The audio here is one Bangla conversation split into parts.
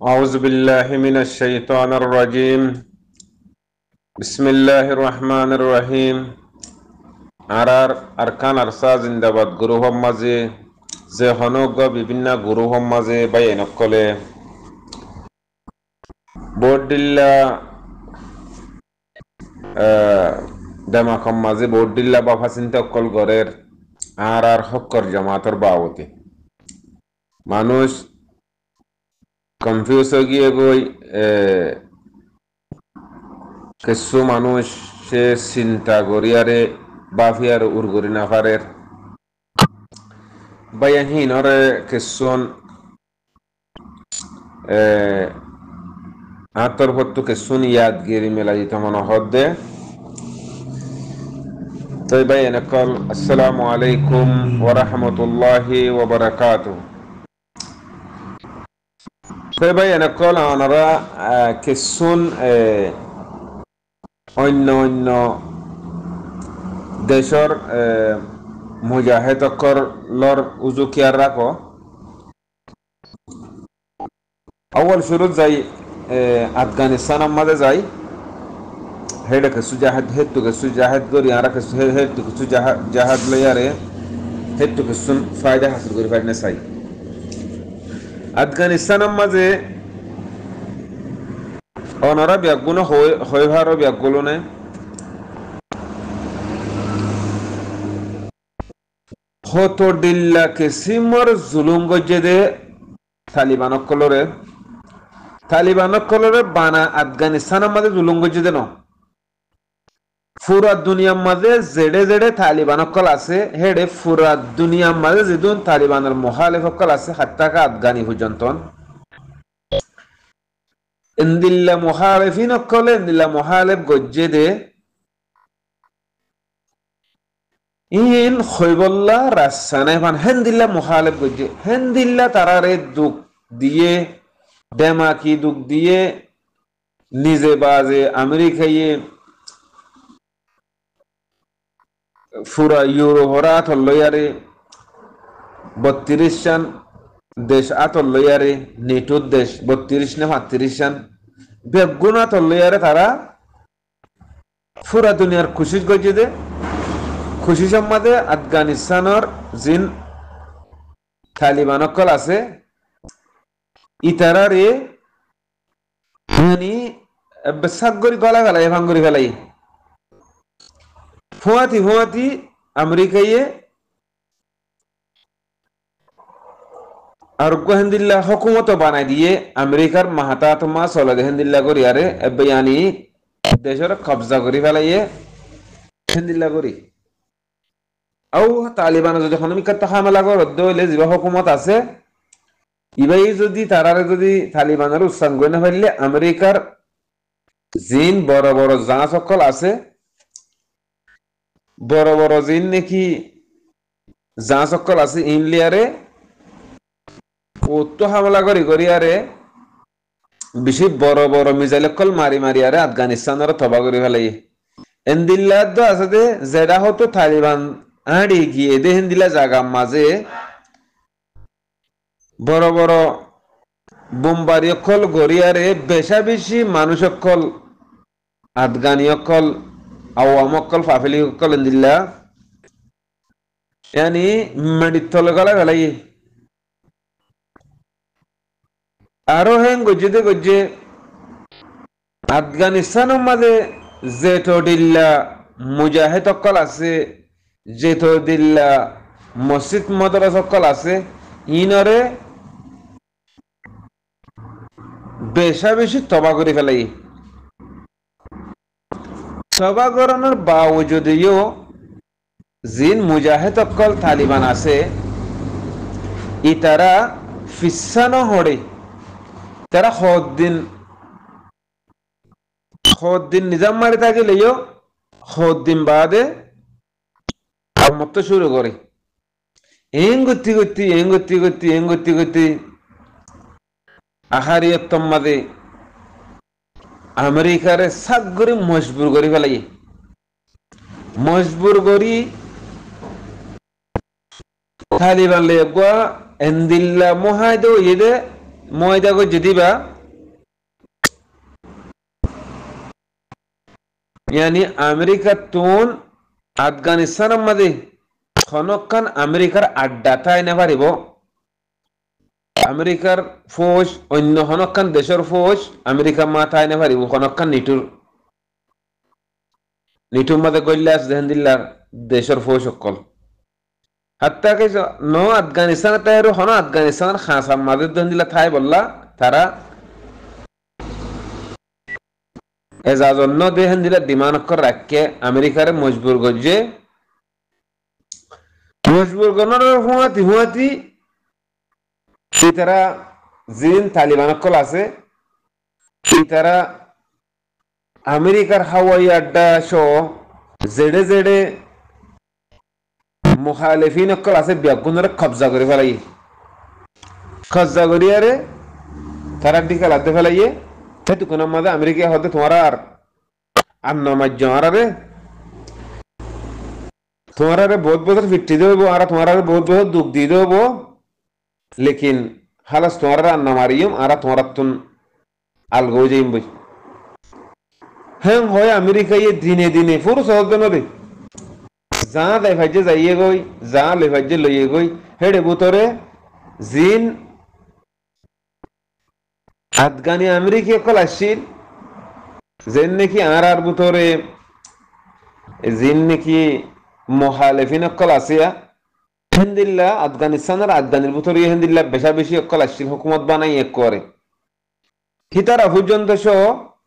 أعوذ بالله من الشيطان الرجيم. بسم الله الرحمن الرحيم. আরকান আরসা জিন্দাবাদ গুরুহম মাঝে যে হনগ বিভিন্ন গুরুহম মাঝে বাইনকলে বোর্ডিল্লা দেমাকম মাঝে বোর্ডিল্লা বাফা চিন্তা অকল গড়ের আর হক্কর জামাতর বাবতে মানুষ কনফিউজ হয়ে গিয়ে গই কিছু মানুষ সে চিন্তা করিয়ারে বাফিয়ার উরগরি নাফারের বায়াহিনরে কিছুন আতর হত্তু কিছুন ইয়াদগিরি মেলা দিত মনে হদ্দে তাই বায়ানকল আসসালামু আলাইকুম ওয়া রাহমাতুল্লাহি ওয়া বারাকাতুহু। তাই বায়ানকল আনারা কিছুন অন্য অন্য দেশর মুজাহিদকলর উজুকিয়ার রাখো আউয়াল শুরুত যাই আফগানিস্তান মাঝে যাই হেডে কিছু জাহাজ হেতু কিছু জাহাজ করি আর কিছু হেতু কিছু জাহাজ লইয়ারে হেতু কিছু ফায়দা হাসিল করি পারনে চাই। আফগানিস্তান মাঝে অনারা ব্যাগুলো হয়ে ভার ব্যাগুলো নে হতডিল্লা কিসিমর জুলুম গজে দে তালিবানকলরে বানা আফগানিস্তানের মাঝে জুলুম গজে দে ন ফুরা দুনিয়ার মাঝে জেডে জেডে তালিবানকল আছে হেডে ফুরা দুনিয়ার মাঝে যেদুন তালিবানের মুখালিফকল আছে হাত্তাকা আফগানি পর্যন্ত ইন্দিল্লা মুখালিফিন অকলে ইন্দিল্লা মুখালিফ গজে দে ইন খৈবল্লা রাসানে ভান হেন্দিল্লা মুখালিফ গজে হেন্দিল্লা তারারে দুঃখ দিয়ে দেমাকি দুঃখ দিয়ে নিজে বাজে আমেরিকায় ফুরা ইউরো হরা আতলয়ারে 32 সান দেশ আতলয়ারে নেটোর দেশ 32 না 35 সান বেগুন আতলয়ারে তারা ফুরা দুনিয়ার খুশি গজে দে খুশি সম্মাদে আফগানিস্তানের জিন তালিবানকল আছে ইতারারে মানে বেসাগরি গলা গলাই ভাঙ্গরি ফেলাই ফুয়াতি আমেরিকায় আর হেন্দিল্লা হকুমত বানাই দিয়ে আমেরিকার মাহাতাতমা চলে হেন্দিল্লা করি আরে এবানি দেশের কবজা করি ফেলাইয়ে হেন্দিল্লা করি আও তালিবান যখন আমি কত হামলা করদ হইলে যে হকুমত আছে ইবাই যদি তারারে যদি তালিবানের উচ্চান গই না ফেললে আমেরিকার জিন বড় বড় জাহাজ সকল আছে বড় বড় জিন নাকি জাহাজ সকল আছে ইন্ডিয়ারে তো হামলা করি আরে বেশি বড় বড় মিসাইল কল মারি আরে আফগানিস্তানের তবা করি ফেলাই এন্দিল্লাদ আছে দে যেটা হতো তালিবান আড়ি গিয়ে দে হেন্দিল্লা জায়গা মাঝে বড় বড় বোমবারি অকল গড়িয়ারে বেশি মানুষ অকল আফগানি অকল আওয়াম অকল ফাফেলি অকল এন্দিল্লা ইয়ানি মেডিতল গলা গলাই আরো হেন গজে আফগানিস্তানের মাঝে যেদিল্লা মুজাহিদ অকল আছে যেদিল্লা মসজিদ মাদ্রাস অকল আছে ইনরে বেশি তবা করে ফেলাই তবা করানোর বাবজুদিও জিন মুজাহিদ অকল তালিবান আছে ইতারা ফিসানো হড়ে তারা দিন নিজাম মারি থাকিলেও দিন বাদে মত শুরু করে এং গতি আহারিয়তম মাঝে আমেরিকারে সাগরি মজবুর করি ফেলাই মজবুর করি তালিবান লেগুয়া এন্দিল্লা মুহাইদে ইদে ময়দা গো দিবা यानी अमेरिका तुन আফগানিস্তান মধ্যে খনকান আমেরিকার আড্ডা তাই না পারিব আমেরিকার ফৌজ অন্য খনকান দেশের ফৌজ আমেরিকা মা তাই না পারিব খনকান নিটুর নিটুর মধ্যে গইলাস দেহদিল্লার দেশের ফৌজ সকল হাত্তা কে নো আফগানিস্তান তাই হন আফগানিস্তান খাসা মাঝে দেহদিল্লা থাই বললা তারা এজাজন্য দেহেন দিলা দিমানকর রাখকে আমেরিকারে মজবুর গজে মজবুর গণর হুয়াতি হুয়াতি তারা জিন তালিবানকল আছে তারা আমেরিকার হাওয়াই আড্ডা সহ জেডে জেডে মুখালিফিনকল আছে ব্যাগুনরে কবজা করে ফেলাই কবজা করিয়ারে তারা দিকে লাদে ফেলাইয়ে সেইটো কোন মাঝে আমেরিকা হতে তোমার আর নমাজ্য আরে তোমার বহুত বছর ফিরতে দেবো আর তোমার বহুত বছর দুঃখ দিয়ে দেবো লেকিন হালাস তোমার আন্না মারিয়ম আর তোমার তুন আলগো যাইম বই হ্যাঁ হয় আমেরিকা ইয়ে দিনে দিনে পুরো সহজ নদী যা দেয় ভাজ্যে যাইয়ে গই যা লে ভাজ্যে লইয়ে গই হেডে বুতরে জিন আফগানি আমেরিকা কল আসছিল যেন নাকি আর বুতরে জিন নাকি মহালেফিন অকল আসিয়া হেন্দিল্লা আফগানিস্তানের আফগানির ভিতরে হেন্দিল্লা বেশা বেশি অকল আসছিল হুকুমত বানাই এক করে হিতারা পর্যন্ত সহ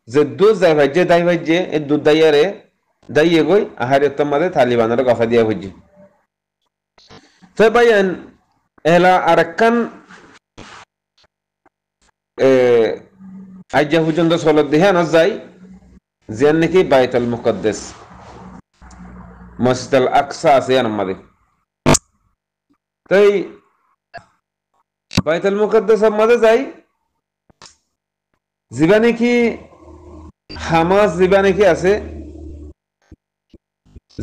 যে দুধ যাই ভাজ্যে দাই ভাজ্যে এই দুধ দাইয়ারে দাইয়ে গই আহার মাঝে তালিবানের কথা দিয়া ভাজ্যে তো ভাইয়ান এলা আরেকখান আজ্ঞা পর্যন্ত চলত দেহে আনা যায় যেন নাকি বাইতুল মুকদ্দাস মসজিদ আল আকসা আছে আমাদের তাই বাইতুল মুকদ্দাসের মাঝে যাই জিবা নাকি হামাস জিবা নাকি আছে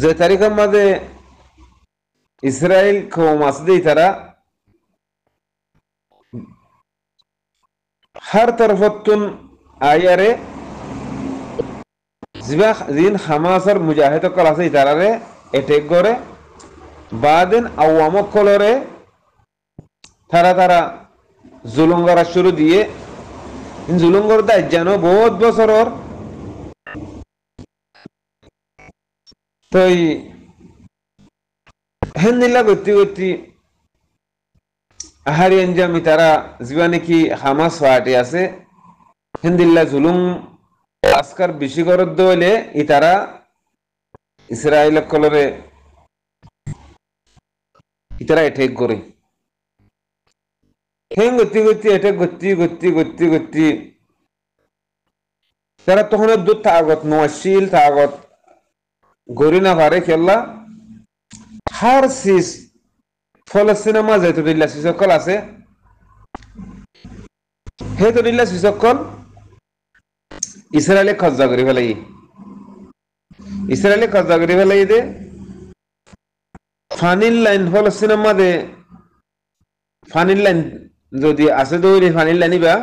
যে তারিখের মাঝে ইসরায়েল কওম আছে দেই তারা हर तरफतुन आयारे जिबा जिन हामासर मुजाहिद कलासे इतारारे अटैक करे बादेन आवामक कलरे तारा तारा जुलुंगरा शुरू दिए इन जुलुंगर दा जानो बहुत बছরর तई हेंदिला गति गति আহারি আঞ্জামি তারা জীবনে কি হামাস পার্টি আছে হিন্দিল্লা জুলুম আজকার বেশি করত দইলে ই তারা ইসরায়েল কলরে ইতারা অ্যাটাক করে হেন গতি গতি অ্যাটাক গতি গতি গতি গতি তারা তখন দূর তাগত নশীল তাগত গরি না পারে খেলা হার সিস ফলস্তিনের মাঝে তোরিল্লা শিসকল আছে হে তোরিল্লা শিসকল ইসরায়েলে কব্জা করে ফেলাই ইসরায়েলে কব্জা করে ফেলাই দে ফানিল লাইন ফলস্তিনের মাঝে ফানিল লাইন যদি আছে দৌড়ি ফানিল লাইন বা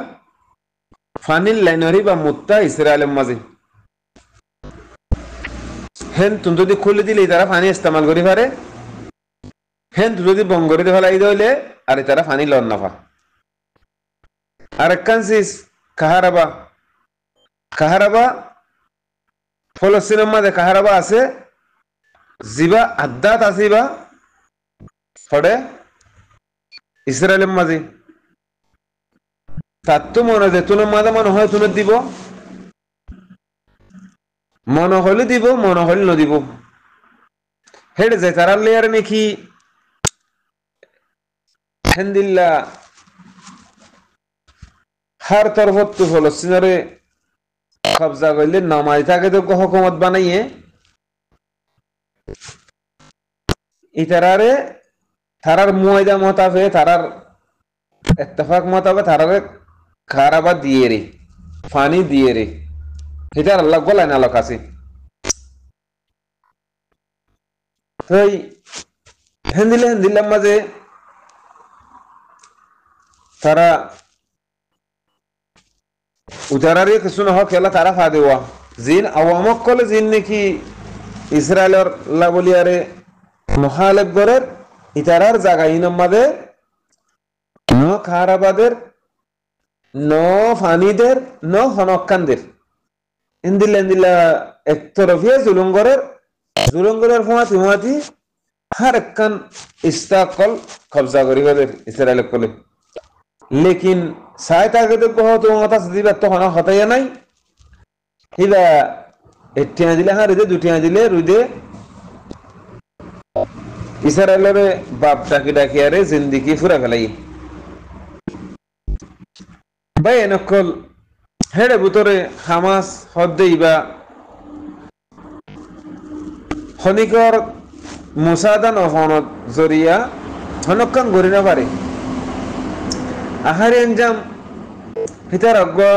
ফানিল লাইন হরিবা মুত্তা ইসরায়েলের মাঝে হেন তুমি যদি খুলে দিলে তারা পানি ইস্তেমাল করি পারে হেন যদি বঙ্গরে ফেলাই দিলে আর তারা পানি লন না পা আর কানসিস কাহারাবা কাহারাবা ফলস্তিনের মাঝে কাহারাবা আছে জিবা আদাত আসিবা ফড়ে ইসরায়েলের মাঝে তার তো মনে যে তুলে মাঝে মনে হয় তুলে দিব মনে হলে দিব মনে হলে ন দিব হেডে যায় তারা লেয়ার নাকি হেন্দিল্লা হার তরফত ফলস্তিনরে কবজা করলে নামাজ থাকে তো হুকুমত বানাইয়ে ইতারারে তারার মুয়াইদা মোতাবে তারার ইত্তেফাক মোতাবে তারারে খারাবা দিয়ে রে পানি দিয়ে রে এটার আল্লাহ গলায় না লোক আছে তাই হেন্দিল্লার মাঝে তারা উতারারে কিছু নহক খেলা তারা ফা দেওয়া জিন আওয়ামক কলে জিন নাকি ইসরায়েলের লাবলিয়ারে মহালেব গরের ইতারার জায়গা ইনম্মাদে ন খারাবাদের ন ফানিদের ন হনক্কানদের ইন্দিল্লা ইন্দিল্লা একতরফিয়া জুলুঙ্গরের ফমাতি হার একখান ইস্তাকল কবজা করি ফেলের ইসরায়েল কলে লেকিন সাইট আগে তো বহুত মাথা দিবা তো হনা হতাইয়া নাই হিবা এটিয়া দিলে হ্যাঁ রুদে দুটিয়া দিলে রুদে ইসরায়েলের বাপ ডাকি ডাকি আরে জিন্দিগি ফুরা ফেলাই ভাই নকল হেড়ে ভিতরে হামাস হদ্দে ইবা খনিকর মুসাদান অহনত জরিয়া হনকান গরি না পারে আহারে এনজাম হিতার অজ্ঞা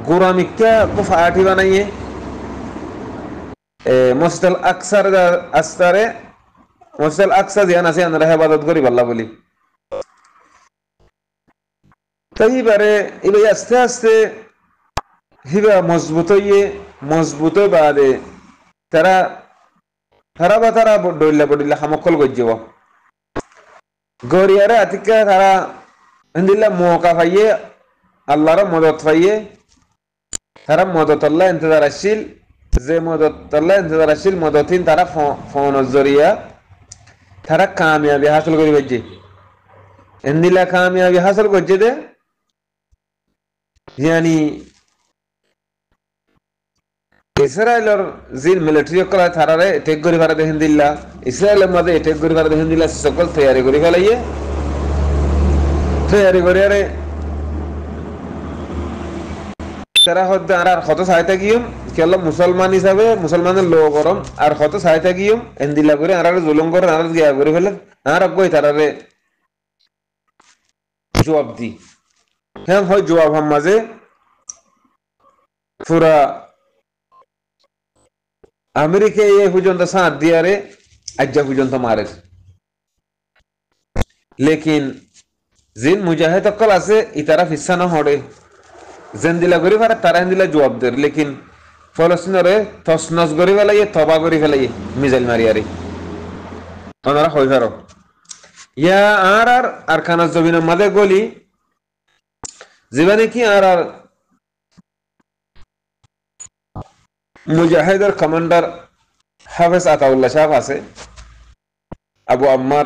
গোরামিকা কুফাটি বানাইয়ে মসজিদ আকসার আস্তারে মসজিদ আকসা জিয়ান আছে আমরা হেফাজত করি পাল্লা বলি তাই বারে এবার আস্তে আস্তে হিবা মজবুত বাদে তারা ডইলা হামকল গজ্জব গরিয়ারে আতিকা তারা হিন্দিল্লা মৌকা পাইয়ে আল্লাহর মদত পাইয়ে তারা মদত আল্লাহ ইন্তজার আসছিল যে মদত আল্লাহ ইন্তজার আসছিল মদতিন তারা ফোন জরিয়া তারা কামিয়াবি হাসিল করি পাইছে হিন্দিল্লা কামিয়াবি হাসিল করছে দে ইয়ানি ইসরায়েলের জিন মিলিটারি কলা থারারে এটেক করি পারে দেখেন দিল্লা ইসরায়েলের মধ্যে এটেক করি পারে দেখেন দিল্লা সকল তৈরি করি ফেলাইয়ে তৈরি করি আরে তারা হতে আর কত সহায়তা গিয়ম কেবল মুসলমান হিসাবে মুসলমানের লোক গরম আর কত সহায়তা গিয়ম এন্দিল্লা করে আর জুলুম করে আর গিয়া করে ফেলে আর কই তারারে জবাব দি হ্যাঁ হয় জবাব হাম মাঝে পুরা আমেরিকা এ পর্যন্ত সাথ দিয়ারে আজ্জা পর্যন্ত মারে লেকিন জিন মুজাহিদ অকল আছে ইতারা ফিসা না হড়ে যেন দিলা করি পারে তারা দিলা জবাব দের লেকিন ফলস্তিনরে তসনস করি ফেলাইয়ে তবা করি ফেলাইয়ে মিজাইল মারিয়ারে ওনারা হই ফারো ইয়া আর খানা জমিনের মাঝে গলি জীবনে কি আর মুজাহিদের কমান্ডার হাফেজ আতাউল্লাহ সাহেব আছে আবু আম্মার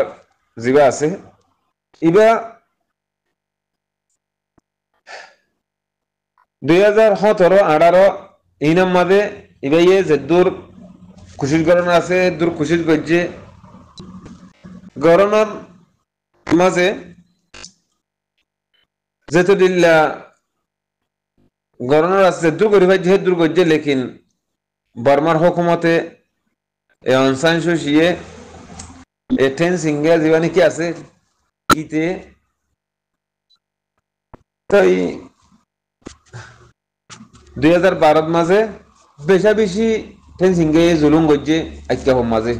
জিবা আছে ইবা 2017-18 ইনাম মাঝে ইবা ইয়ে যে দূর খুশির গরণ আছে দূর খুশির গজ্জে গরণের মাঝে যেহেতু দিল্লা গরণের আছে দূর করি ভাই যেহেতু দূর গজ্জে লেকিন বর্মার হুকুমতে এ অনসান সুশিয়ে এটেন সিঙ্গা জীবনে কি আছে ইতে তাই 2012 মাঝে বেশা বেশি টেন সিঙ্গে জুলুম গজ্জে আইকা হম মাঝে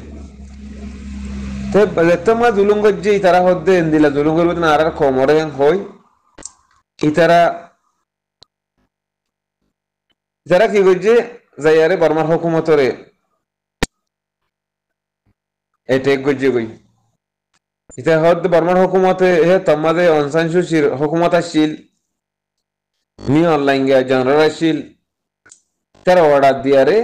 তো যেতমা জুলুম গজ্জে ইতারা হদ্দে এন্দিলা জুলুম করবে না আর কমরে হই ইতারা যারা কি গজ্জে যাইয়ারে বর্মার হুকুমতরে এটেক গজ্জে গই ইতা হদ বর্মার হুকুমতে হে তমাদে অনসান সুশির হুকুমত আসছিল নি অনলাইন গিয়া জেনারেল আসছিল তারা অর্ডার দিয়ারে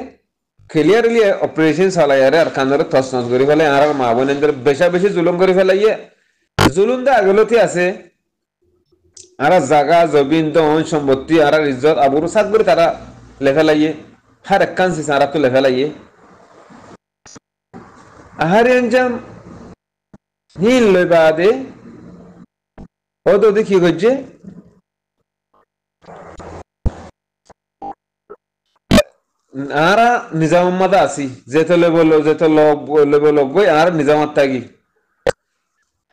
ক্লিয়ারলি অপারেশন চালাইয়ারে আর কান্দরে তসনস করি ফেলে আর মা বোনেদের বেশা বেশি জুলুম করি ফেলাইয়ে জুলুম দা আগলতি আছে আর জাগা জবিন দন সম্পত্তি আর ইজ্জত আবুর সাত করে তারা লেফেলাইয়ে হার একখান সিসারা তো লেফেলাইয়ে আহারে আঞ্জাম হিল লই বাদে ও তো দেখি গজ্জে আরা নিজামাত আছি যেতে লেবল গই আর নিজামাত থাকি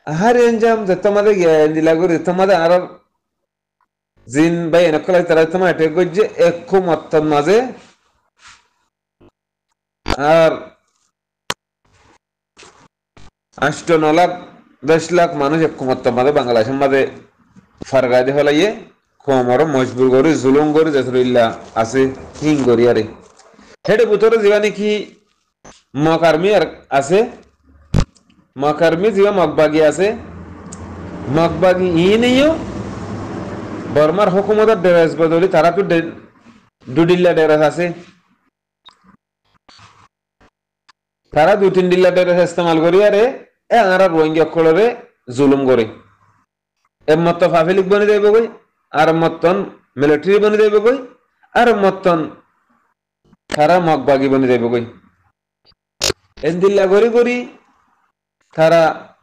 আহারে আঞ্জাম যেতে মাদে দিলা করে যেতে মাদে আর জিন ভাই এনেকলা তারা তোমার এটেক গজ্জে একু মত্তর মাঝে আর 8-9 লাখ 10 লাখ মানুষ একু মত্তর মাঝে বাংলাদেশের মাঝে ফারগাই দিয়ে ফেলাইয়ে কোমর মজবুর করে জুলুম করে যেতরিল্লা আছে হিং করি আরে হেডে ভিতরে যাবা নাকি মকার্মি আর আছে মকার্মি যাবা মগবাগি আছে মগবাগি ইনিও বর্মার হুকুমতের ড্রেস বদলি তারা তো দুডিল্লা ড্রেস আছে তারা 2-3 ডিল্লা ড্রেস ইস্তেমাল করি আরে এ আনারা রোহিঙ্গা কলরে জুলুম করে এমত পাবলিক বনি দেব কই আর মতন মিলিটারি বনি দেব কই আর মতন তারা মগবাগি বনি দেব কই এন্দিল্লা গরি গরি তারা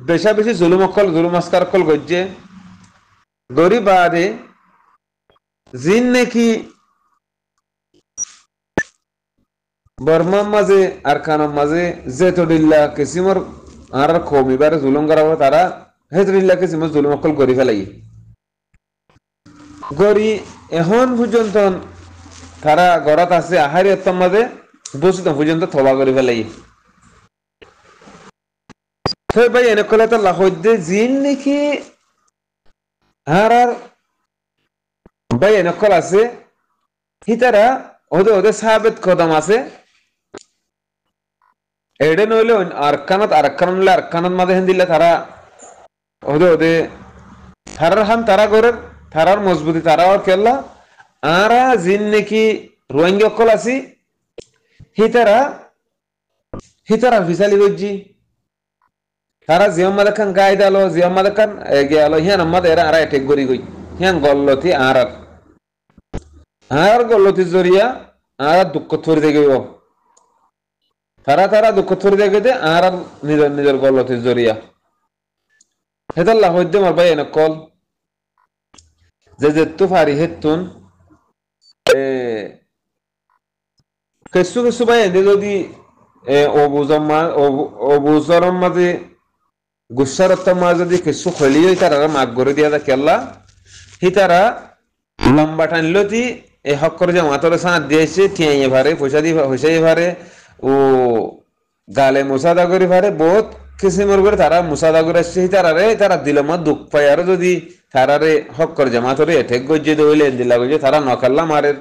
বেশা বেশি জুলুম আসকার কল গজ্জে গরি বাদে জিন নাকি বর্মার মাঝে আর কানার মাঝে যেতডিল্লা কিসিমর আর কমিবার জুলুম করা তারা হেতডিল্লা কিসিমর জুলুম অকল গরি ফেলাই গরি এখন পর্যন্ত তারা গড়াত আছে আহারি এত্তম মাঝে বসিত পর্যন্ত থবা করে ফেলাই ভাই এনে কলে তো লাহদ্দে জিন নাকি আর ভাই এনে কল আছে হিতারা ওদের ওদের সাহাবেত কদম আছে এডে নইলে আরকানত মাঝে হেন দিলে তারা ওদের ওদের তারার হাম তারা করে তারার মজবুতি তারা আর কেল্লা আরা জিন নাকি রোহিঙ্গা কল আছি হিতারা ভিসালি গজ্জি তারা জিয়ম মাদাখান গাই দালো জিয়ম মাদাখান গেলো হিয়ান আমাদের এরা আরা এটেক গরি গই হিয়ান গল্লতি আর গল্লতি জরিয়া আর দুঃখ থরি দেখে তারা দুঃখ থরি দেখে দে আর নিজের গল্লতি জরিয়া হেতাল্লাহ হইতে মার ভাই এনে কল যে যেতু ফারি হেতুন কিছু ভাই এনে যদি অবুজর মাঝে গুসার মাঝে যদি কিছু খলি তারা মাগ করে দিয়া দা কেল্লা হি তারা লম্বা টানলতি এই হক্কর যে মাতরে সাঁত দিয়েছে ঠিয়াইয়ে ভারে পয়সা দিয়ে পয়সাই ভারে ও গালে মুসাদা করে ভারে বহুত কিসিমর করে তারা মুসাদা করে আসছে তারা দিল মা দুঃখ পায় আর যদি তারারে হক্কর জামাতরে এঠেক গজ্জে দইলে দিলা গজ্জে তারা নকাল্লা মারে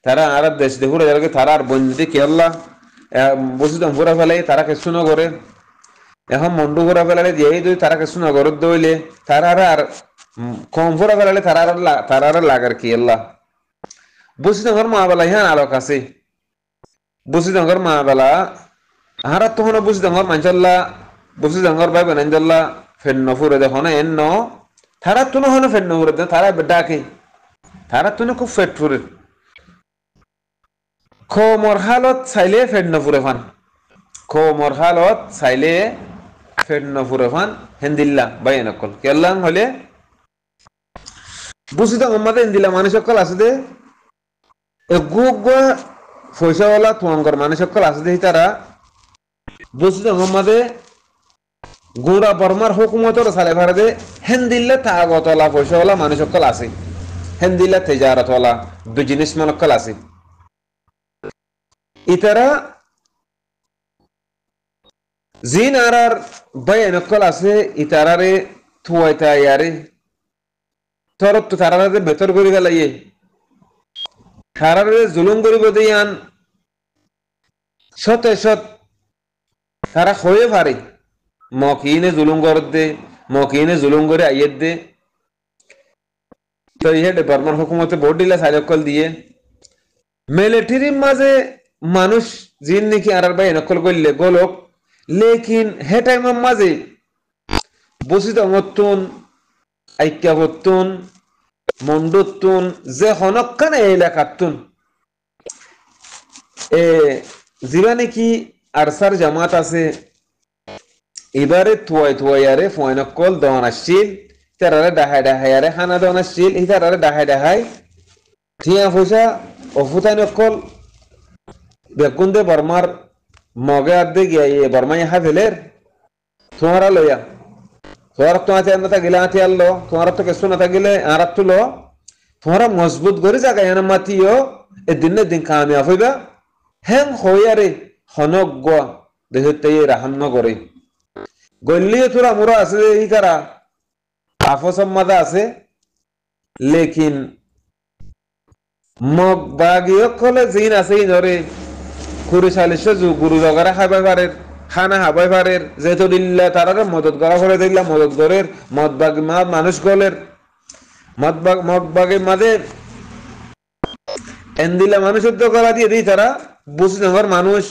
তারা আর দেশ দেখুরে যাবে তারা আর বন্দিতে কেল্লা বসিত ঘুরা ফেলাই তারা কিছু না করে এখন মন্ডু ঘুরা ফেলালে দিয়ে যদি তারা কিছু না করে দইলে তারা আর কম ঘুরা ফেলালে তারা আর লাগার কি আল্লাহ বসিত ঘর মা বেলা হ্যাঁ আলোক আছে বসিত ঘর মা বেলা আর তখন বসিত ঘর মানচাল্লা বসিত ঘর ভাই বেনাঞ্জাল্লা ফেন্ন ফুরে দেখো না এন্ন তারা তো না ফেন্ন ফুরে তারা ডাকে তারা তো খুব ফেট ফুরে খোমর হালত চাইলে ফেন্ন ফুরে ফান খোমর হালত চাইলে ফেন্ন ফুরে ফান হেন্দিল্লা বাই নকল কেল্লাং হলে বুঝিত আমাদের হেন্দিল্লা মানুষ সকল আছে দে গুয়া পয়সাওয়ালা তোমার মানুষ সকল আছে দে তারা বুঝিত আমাদের গুড়া বর্মার হুকুমতর সালে ভারে দে হেন্দিল্লা তাগতলা পয়সাওয়ালা মানুষ সকল আছে হেন্দিল্লা তেজারতওয়ালা বিজনেস মানুষ আছে ইতারা জিন আর ভাই নকল আছে ইতারারে থুয়াইতা ইয়ারে তরত তো তারারে বেতর করি গেলাইয়ে তারারে জুলুম করিব দিয়ান সতে সত তারা হয়ে পারে মকিনে জুলুম করত দে মকিনে জুলুম করে আইয়ের দে তো ইহে বর্মার হুকুমতে ভোট দিলা সাইলকল দিয়ে মিলিটারির মাঝে মানুষ জিন নাকি আর ভাই নকল করলে গোলক লেকিন হে টাইমের মাঝে বসিত মতুন আইক্যা বতুন মন্ডুতুন যে হনকান এলাকাতুন জিবা নাকি আরসার জামাত আছে এবারে থুয়াই আরে ফয়নকল দন আসছিল তারারে ডাহাই আরে হানা দন আসছিল এই তারারে ডাহাই ঠিয়া পয়সা অফুতাই নকল বেকুন্দে বর্মার মগে আদে গিয়া বর্মাই হা ফেলের তোমারা লইয়া তোমার তোমাতে না থাকিলে আতি আনলো তোমার তো কিছু না থাকিলে আর তুলো তোমারা মজবুত করে জায়গা এনে মাতিও এ দিনে দিন কামিয়াব হইবা হেং হইয়ারে হনক গোয়া দেখতে রাহান করে গল্লিয়ে তোরা মোরা আছে এই তারা আফসম্মাদা আছে লেকিন মগ বাগিও কলে জিন আছে ইনরে কুড়ি চালিশ গুরু জগারা খাইবাই পারে খানা হাবাই পারে যেহেতু দিল্লা তারারে মদত করা করে দিল্লা মদত করের মদ বাগ মানুষ গলের মদ বাগের মাঝে এন্দিলা মানুষের তো করা দিয়ে দিই তারা বুঝ নগর মানুষ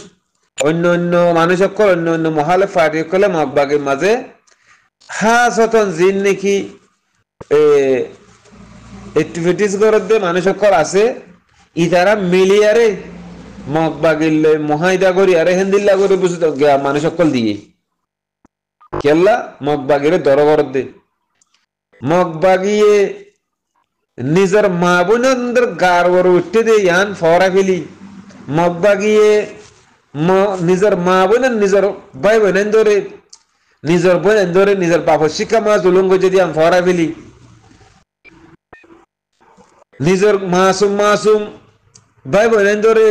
অন্য অন্য মানুষ সকল অন্য অন্য মহালে পার্টি সকলে মগ বাগের মাঝে হাসতন জিন নাকি এক্টিভিটিস করে দে মানুষ সকল আছে ই তারা মিলিয়ারে মগ বাগিলে মহাইদা করি আরে হেন্দিল্লা করে বুঝতে মানুষ সকল দিয়ে কেল্লা মগ বাগিরে দরগর দে মগ বাগিয়ে নিজের মা বোনের গার বড় উঠতে দে ইয়ান ফরা ফেলি মগ বাগিয়ে নিজের মা বোনের নিজের ভাই বোনের ধরে নিজের বোনের ধরে নিজের বাপের শিক্ষা মা জুলুঙ্গ যদি আমি ফরা ফেলি নিজের মাসুম মাসুম ভাই বোনের ধরে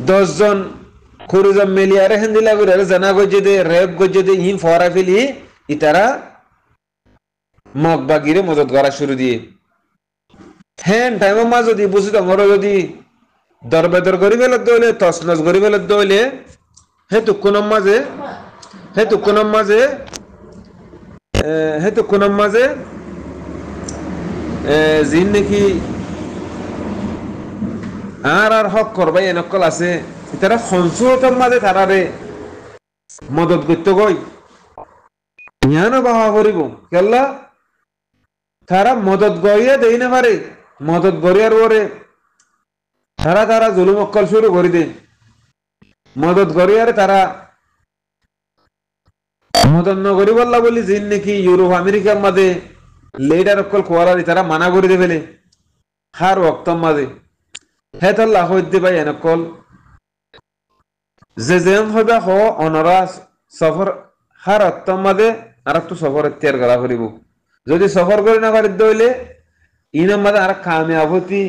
10 জন খুরুজম মিলিয়ারে হেন্দিলা করে জানা গজে দে রেপ গজে দে ইন ফরা ফেলি ইতারা মগ বাগিরে মদত করা শুরু দিয়ে হ্যাঁ টাইম মা যদি বুঝি তোমার যদি দরবেদর করি ফেলত দইলে তসনস করি ফেলত দইলে হে তুকুনম মাঝে জিন নাকি আর হক করবাই এনেকল আছে তারা সঞ্চয়তার মাঝে তারারে মদত করতে গই ইয়ানো বাহা করিব কেল্লা তারা মদত গড়িয়ে দেই না পারে মদত গড়িয়ার পরে তারা জুলুম অক্কল শুরু করে দে মদত গড়িয়ারে তারা মদত নগরী বললা বলি জিন নাকি ইউরোপ আমেরিকার মাঝে লেডার অক্কল কোয়ালারি তারা মানা করে দে ফেলে হার ওক্তম মাঝে হে তাল্লাহ হইতে পাই এনেকল যে যেন হইবা হ অনরা সফর হার অক্তম মাঝে আর একটু সফর এখতিয়ার করা করিব যদি সফর করে না পারি দইলে ইনার মাঝে আর কামিয়াব হইতে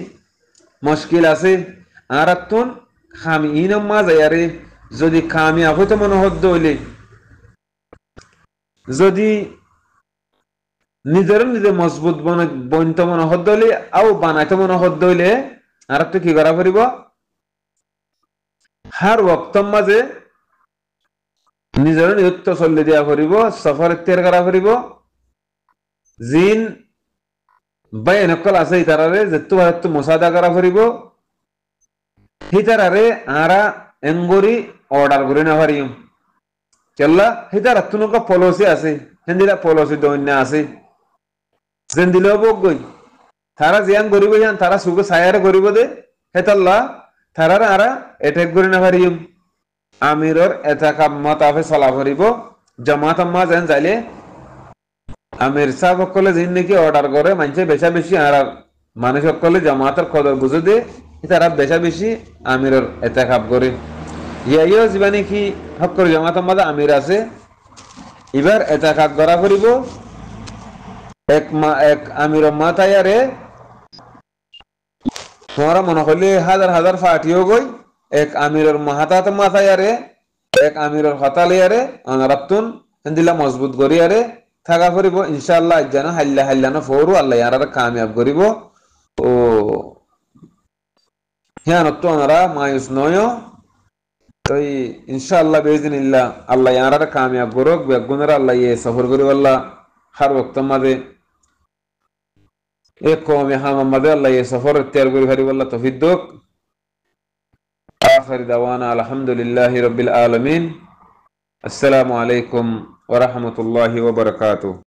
মুশকিল আছে আর একটু খামি ইনার মাঝে আরে যদি কামিয়াব হইতে মনে হত দইলে যদি নিজের নিজে মজবুত বনতে মনে হত দইলে আও বানাইতে মনে হত দইলে আর একটু কি করা করিব হার ওয়াক্তম মাঝে নিজের নিযুক্ত চল্লি দিয়া করিব সফর এখতিয়ার করা করিব জিন বাই এনেকল আছে ইতারারে যেতু ভারত মুসাদা করা করিব হিতারারে আরা এঙ্গরি অর্ডার করে না পারিম কেল্লা হিতার তুনকা পলিসি আছে হেন্দিলা পলিসি দৈন্য আছে যেন দিলেও বক গই তারা জিয়ান করিব ইয়ান তারা সুখ ছায়ারে করিব দে হেতাল্লা তারারে আরা এটেক করে না পারিম আমিরর এটাকা মতাফে চলা করিব জামাত আম্মা যেন যাইলে আমির সাহেব সকলে জিন নাকি অর্ডার করে মানুষে বেশা বেশি আর মানুষ সকলে জামাতের কদর বুঝে দে তারা বেশা বেশি আমিরের এতেকাব করে ইয়াইও জীবানি কি হক করে জামাতের মাঝে আমির আছে এবার এতেকাব করা করিব এক আমিরের মাথায়ারে তোমরা মনে করলে হাজার হাজার ফাটিও গই এক আমিরের মাথায়ারে এক আমিরের হতালিয়ারে অনারাপ্তুন হিন্দিলা মজবুত করিয়ারে থাকা করিব ইনশাআল্লাহ যেন হাল্লা ফোরু আল্লাহ ইয়ারা কামিয়াব করিব ও হিয়ানত ওনারা মায়ুস নয় তো ইনশাআল্লাহ বেইজিনিল্লাহ আল্লাহ ইয়ারা কামিয়াব করুক বেগুনরা আল্লাহ ইয়ে সফর করিব আল্লাহ হার ওয়াক্ত মাঝে এক কওমে হাম মাঝে আল্লাহ ইয়ে সফর তৈয়ার করি পারিব আল্লাহ তৌফিক দিক আখির দাওয়ানা আলহামদুলিল্লাহি রাব্বিল আলামিন আসসালামু আলাইকুম ওয়া রাহমাতুল্লাহি ওয়া বারাকাতুহু।